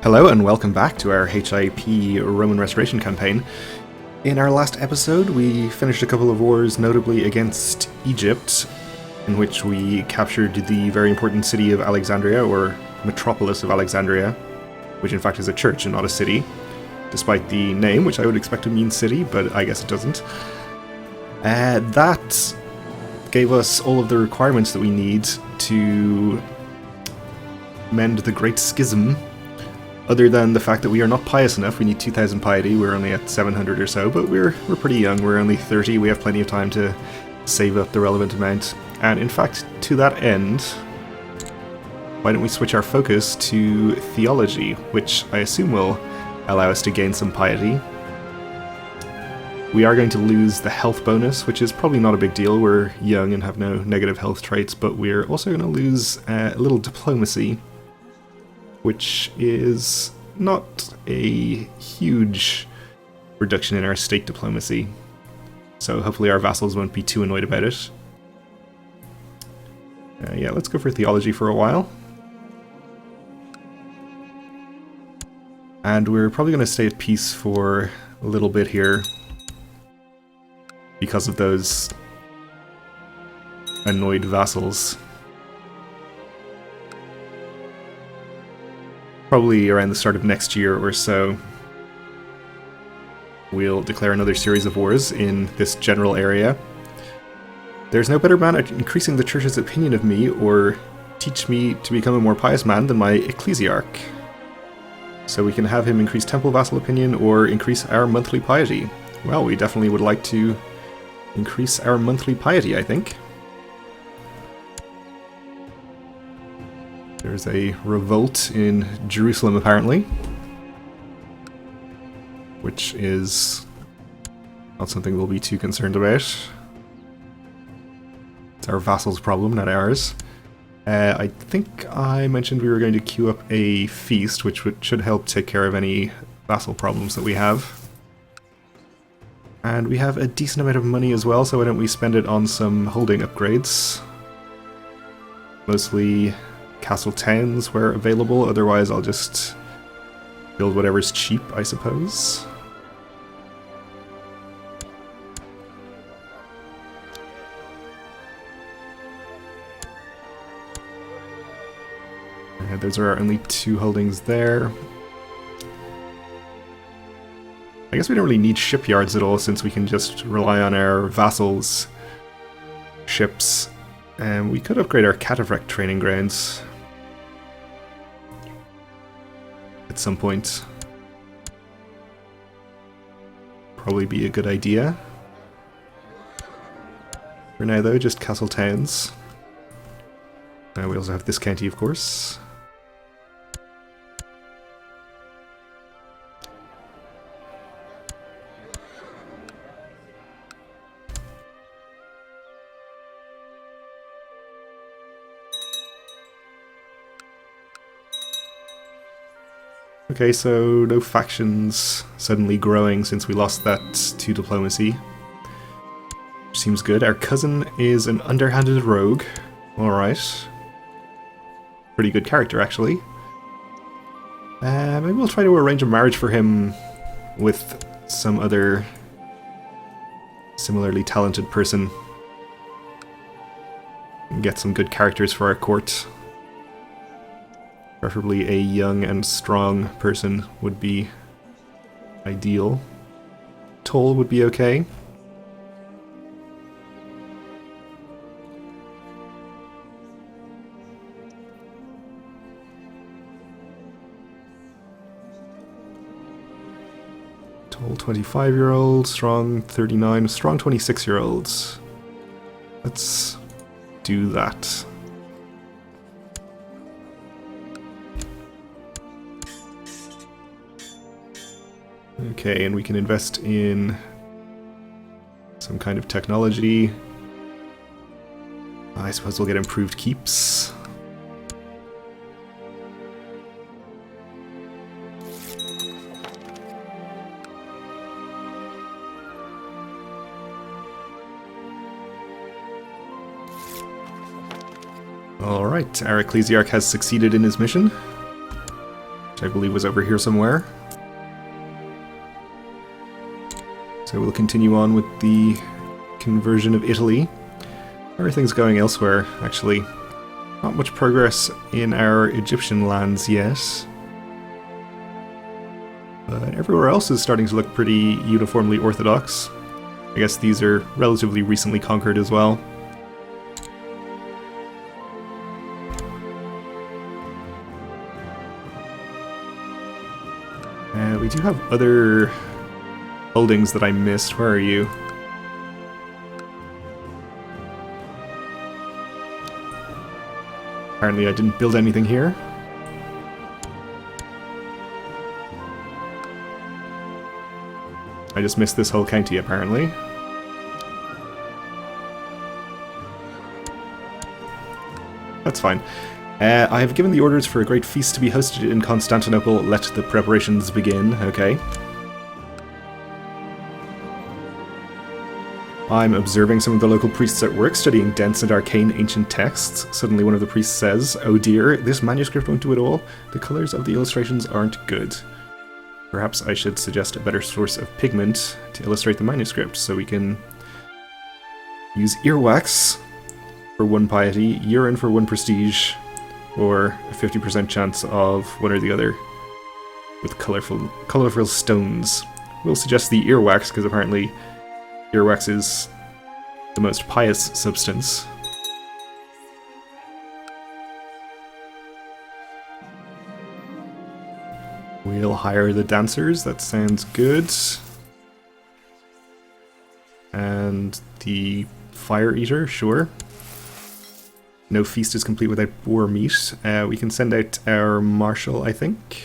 Hello and welcome back to our HIP Roman Restoration campaign. In our last episode we finished a couple of wars, notably against Egypt, in which we captured the very important city of Alexandria, or metropolis of Alexandria, which in fact is a church and not a city, despite the name, which I would expect to mean city, but I guess it doesn't. That gave us all of the requirements that we need to mend the Great Schism. Other than the fact that we are not pious enough, we need 2,000 piety. We're only at 700 or so, but we're pretty young. We're only 30. We have plenty of time to save up the relevant amount. And in fact, to that end, why don't we switch our focus to theology, which I assume will allow us to gain some piety. We are going to lose the health bonus, which is probably not a big deal. We're young and have no negative health traits, but we're also going to lose a little diplomacy, which is not a huge reduction in our state diplomacy. So hopefully our vassals won't be too annoyed about it. Yeah, let's go for theology for a while. And we're probably going to stay at peace for a little bit here, because of those annoyed vassals. Probably around the start of next year or so, we'll declare another series of wars in this general area. There's no better man at increasing the church's opinion of me or teach me to become a more pious man than my ecclesiarch. So we can have him increase temple vassal opinion or increase our monthly piety. Well, we definitely would like to increase our monthly piety, I think. There's a revolt in Jerusalem, apparently, which is not something we'll be too concerned about. It's our vassals' problem, not ours. I think I mentioned we were going to queue up a feast, which should help take care of any vassal problems that we have. And we have a decent amount of money as well, so why don't we spend it on some holding upgrades. Mostly castle towns where available, otherwise I'll just build whatever's cheap, I suppose. Those are our only two holdings there. I guess we don't really need shipyards at all, since we can just rely on our vassals' ships. And we could upgrade our cataphract training grounds at some point. Probably be a good idea. For now though, just castle towns. We also have this county, of course. Okay, so no factions suddenly growing since we lost that to diplomacy. Which seems good. Our cousin is an underhanded rogue. Alright. Pretty good character, actually. Maybe we'll try to arrange a marriage for him with some other similarly talented person. And get some good characters for our court. Preferably a young and strong person would be ideal. Toll would be okay. Toll 25-year-old, strong 39, strong 26-year-olds. Let's do that. Okay, and we can invest in some kind of technology. I suppose we'll get improved keeps. Alright, our ecclesiarch has succeeded in his mission. which I believe was over here somewhere. So we'll continue on with the conversion of Italy. How are things going elsewhere, actually? Not much progress in our Egyptian lands yet. But everywhere else is starting to look pretty uniformly orthodox. I guess these are relatively recently conquered as well. We do have other holdings that I missed. Where are you? Apparently I didn't build anything here. I just missed this whole county, apparently. That's fine. I have given the orders for a great feast to be hosted in Constantinople. Let the preparations begin. Okay. I'm observing some of the local priests at work, studying dense and arcane ancient texts. Suddenly one of the priests says, "Oh dear, this manuscript won't do it all. The colors of the illustrations aren't good. Perhaps I should suggest a better source of pigment to illustrate the manuscript, so we can use earwax for 1 piety, urine for 1 prestige, or a 50% chance of one or the other with colorful stones." We'll suggest the earwax, because apparently earwax is the most pious substance. We'll hire the dancers, that sounds good. And the fire eater, sure. No feast is complete without boar meat. We can send out our marshal, I think.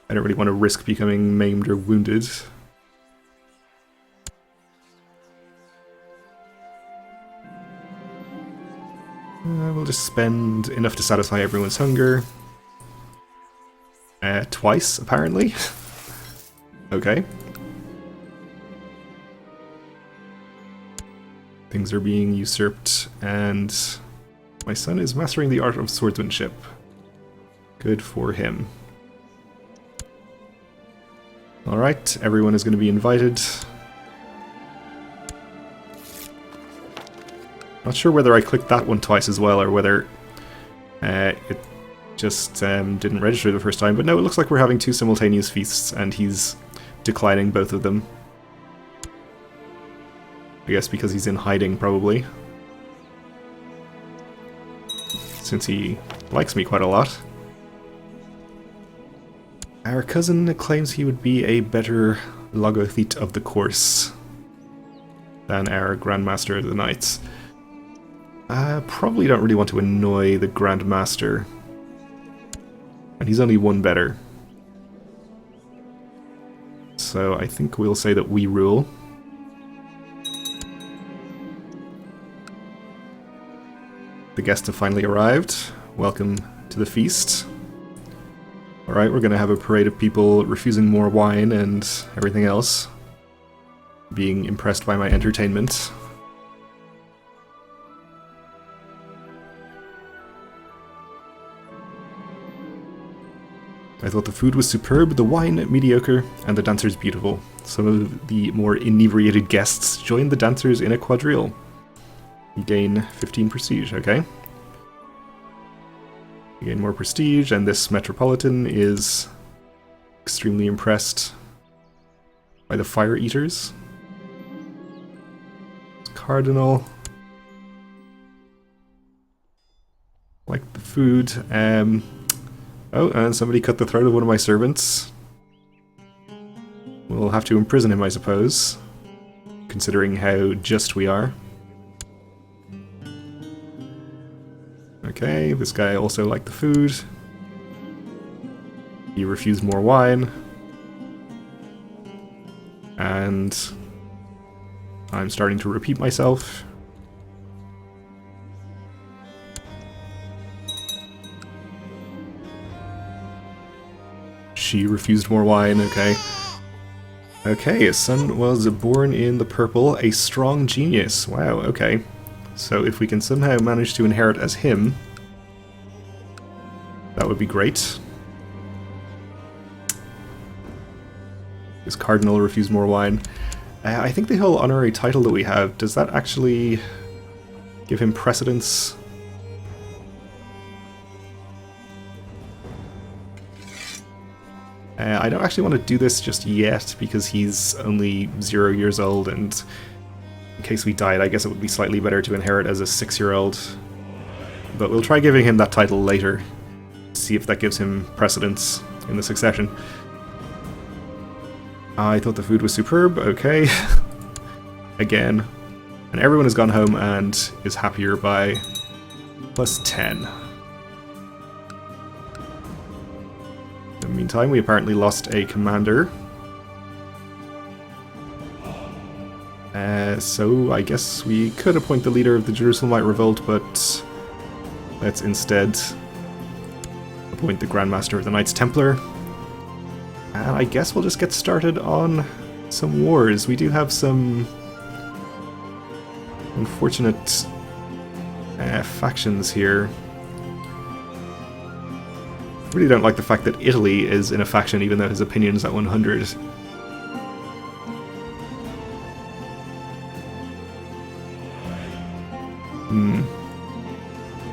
I don't really want to risk becoming maimed or wounded. We'll just spend enough to satisfy everyone's hunger. Twice, apparently. Okay. Things are being usurped, and my son is mastering the art of swordsmanship. Good for him. Alright, everyone is going to be invited. Not sure whether I clicked that one twice as well, or whether it just didn't register the first time, but no, it looks like we're having 2 simultaneous feasts, and he's declining both of them. I guess because he's in hiding, probably. Since he likes me quite a lot. Our cousin claims he would be a better logothete of the course than our Grandmaster of the Knights. Probably don't really want to annoy the Grandmaster. And he's only 1 better. So I think we'll say that we rule. The guests have finally arrived. Welcome to the feast. Alright, we're gonna have a parade of people refusing more wine and everything else. Being impressed by my entertainment. I thought the food was superb, the wine mediocre, and the dancers beautiful. Some of the more inebriated guests join the dancers in a quadrille. You gain 15 prestige, okay. You gain more prestige, and this Metropolitan is extremely impressed by the Fire Eaters. Cardinal. Like the food. Oh, and somebody cut the throat of one of my servants. We'll have to imprison him, I suppose, considering how just we are. Okay, this guy also liked the food. He refused more wine. And I'm starting to repeat myself. She refused more wine, okay. Okay, his son was born in the purple, a strong genius. Wow, okay. So if we can somehow manage to inherit as him, That would be great. This cardinal refused more wine. I think the whole honorary title that we have, does that actually give him precedence? I don't actually want to do this just yet because he's only 0 years old, and in case we died, I guess it would be slightly better to inherit as a 6-year-old. But we'll try giving him that title later, see if that gives him precedence in the succession. I thought the food was superb, okay. Again. And everyone has gone home and is happier by +10. In the meantime, we apparently lost a commander. So I guess we could appoint the leader of the Jerusalemite revolt, but let's instead appoint the Grand Master of the Knights Templar. And I guess we'll just get started on some wars. We do have some unfortunate factions here. I really don't like the fact that Italy is in a faction even though his opinion's at 100.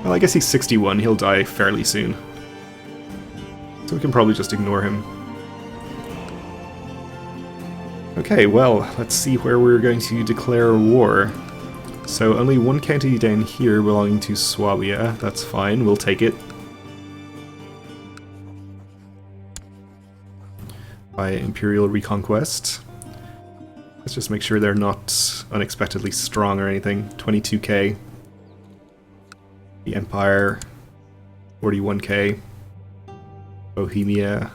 Well, I guess he's 61. He'll die fairly soon. So we can probably just ignore him. Okay, well, let's see where we're going to declare war. So only one county down here belonging to Swabia. That's fine, we'll take it. By Imperial Reconquest. Let's just make sure they're not unexpectedly strong or anything. 22k. The Empire, 41k. Bohemia,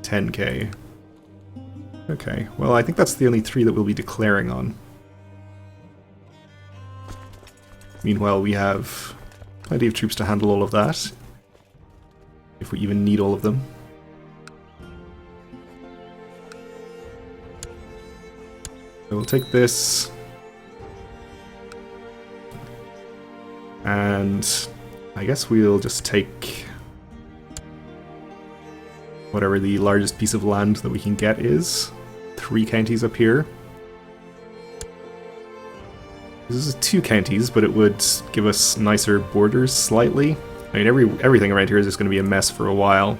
10k. Okay, well I think that's the only 3 that we'll be declaring on. Meanwhile, we have plenty of troops to handle all of that, if we even need all of them. So we'll take this, and I guess we'll just take whatever the largest piece of land that we can get is. 3 counties up here. This is 2 counties, but it would give us nicer borders slightly. I mean, everything around here is just going to be a mess for a while.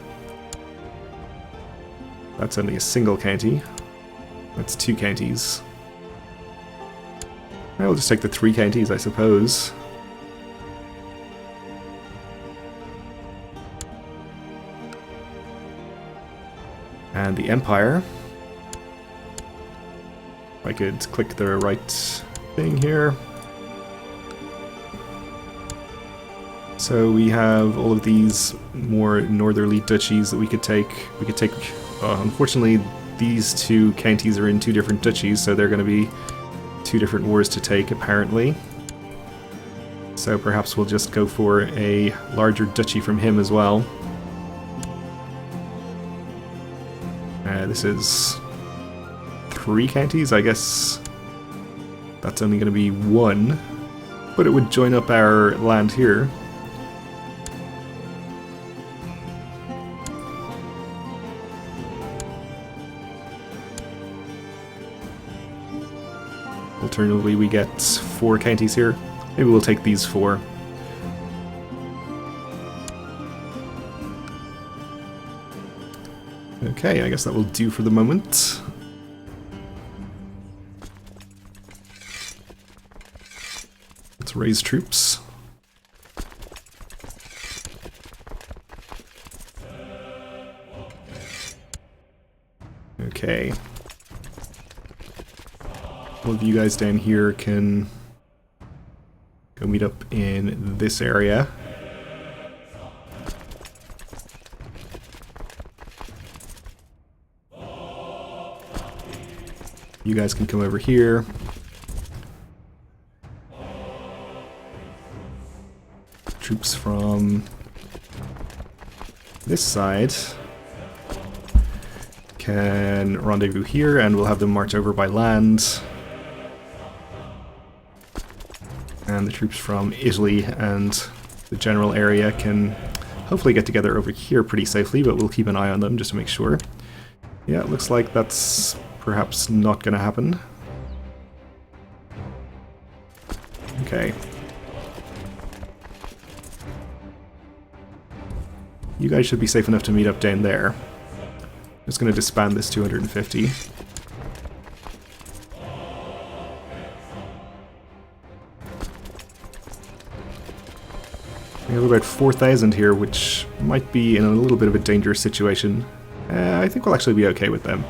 That's only a single county. That's 2 counties. I'll just take the 3 counties, I suppose. And the Empire. If I could click the right thing here. So we have all of these more northerly duchies that we could take. We could take, unfortunately, these 2 counties are in 2 different duchies, so they're going to be 2 different wars to take, apparently. So perhaps we'll just go for a larger duchy from him as well. This is 3 counties, I guess that's only going to be 1, but it would join up our land here. Alternatively, we get 4 counties here. Maybe we'll take these 4. Okay, I guess that will do for the moment. Let's raise troops. Okay. All of you guys down here can go meet up in this area. You guys can come over here. Troops from this side can rendezvous here, and we'll have them march over by land. And the troops from Italy and the general area can hopefully get together over here pretty safely, but we'll keep an eye on them just to make sure. Yeah, it looks like that's perhaps not going to happen. Okay. You guys should be safe enough to meet up down there. Just going to disband this 250. We have about 4,000 here, which might be in a little bit of a dangerous situation. I think we'll actually be okay with them.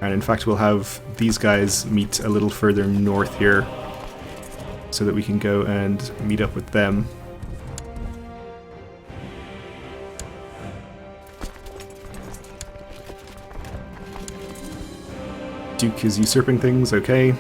And in fact, we'll have these guys meet a little further north here, so that we can go and meet up with them. Duke is usurping things, okay.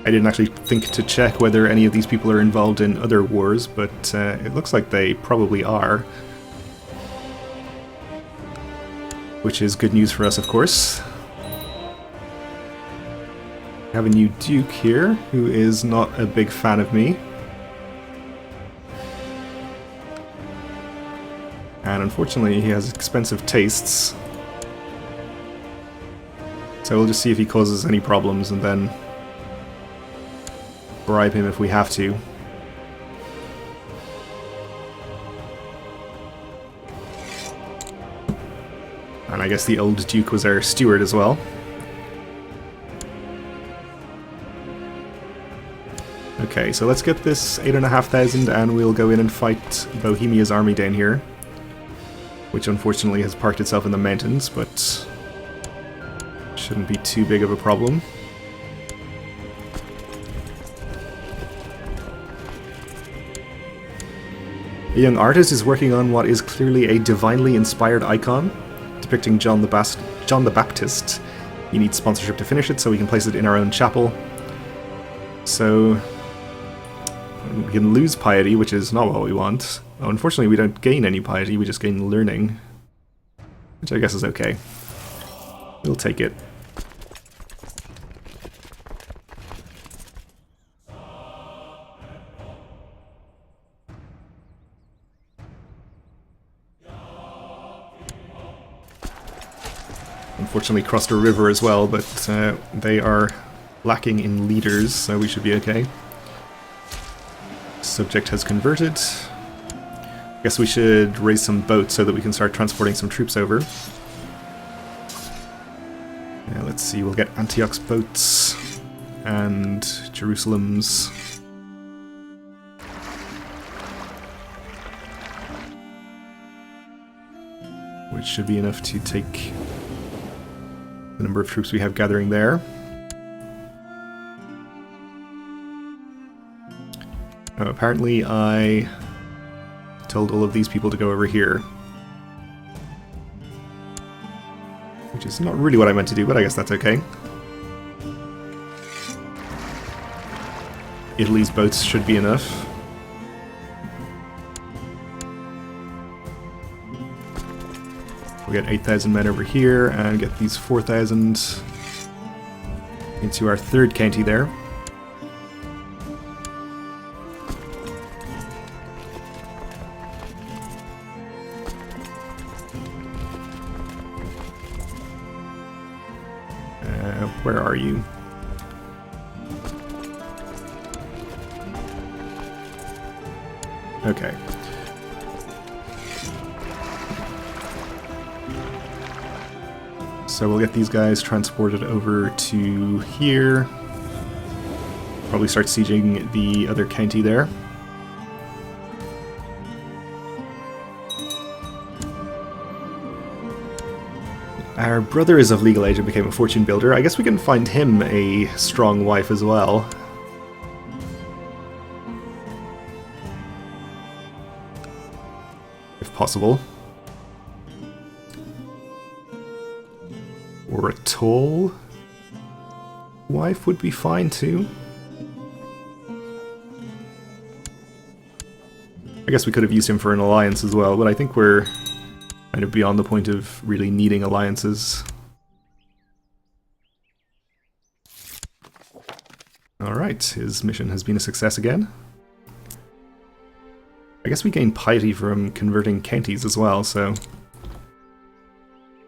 I didn't actually think to check whether any of these people are involved in other wars, but it looks like they probably are. Which is good news for us, of course. We have a new Duke here, who is not a big fan of me. And unfortunately, he has expensive tastes. So we'll just see if he causes any problems and then bribe him if we have to. And I guess the old Duke was our steward as well. Okay, so let's get this 8,500 and we'll go in and fight Bohemia's army down here. Which unfortunately has parked itself in the mountains, but shouldn't be too big of a problem. A young artist is working on what is clearly a divinely inspired icon, depicting John the Baptist. He needs sponsorship to finish it, so we can place it in our own chapel. So we can lose piety, which is not what we want. Oh, unfortunately, we don't gain any piety, we just gain learning, which I guess is okay. We'll take it. Unfortunately crossed a river as well, but they are lacking in leaders, so we should be okay. Subject has converted. I guess we should raise some boats so that we can start transporting some troops over. Yeah, let's see, we'll get Antioch's boats and Jerusalem's. Which should be enough to take the number of troops we have gathering there. Oh, apparently I told all of these people to go over here. Which is not really what I meant to do, but I guess that's okay. Italy's boats should be enough. We'll get 8,000 men over here and get these 4,000 into our third county there. Where are you? Okay. So we'll get these guys transported over to here. Probably start sieging the other county there. Our brother is of legal age and became a fortune builder. I guess we can find him a strong wife as well. If possible. Or a tall wife would be fine too. I guess we could have used him for an alliance as well, but I think we're kind of beyond the point of really needing alliances. Alright, his mission has been a success again. I guess we gain piety from converting counties as well, so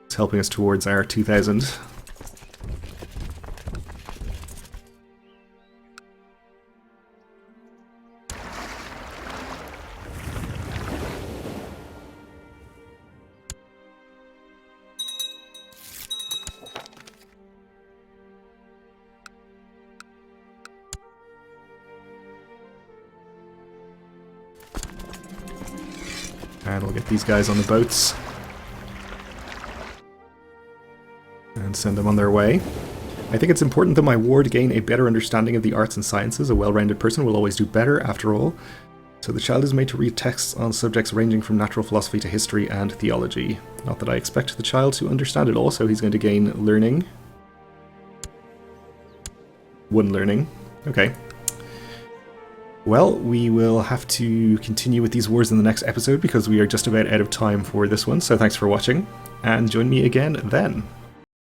it's helping us towards our 2000. And we'll get these guys on the boats and send them on their way. I think it's important that my ward gain a better understanding of the arts and sciences. A well-rounded person will always do better, after all. So the child is made to read texts on subjects ranging from natural philosophy to history and theology. Not that I expect the child to understand it all, so he's going to gain learning. 1 learning. Okay. Well, we will have to continue with these wars in the next episode because we are just about out of time for this one, so thanks for watching, and join me again then.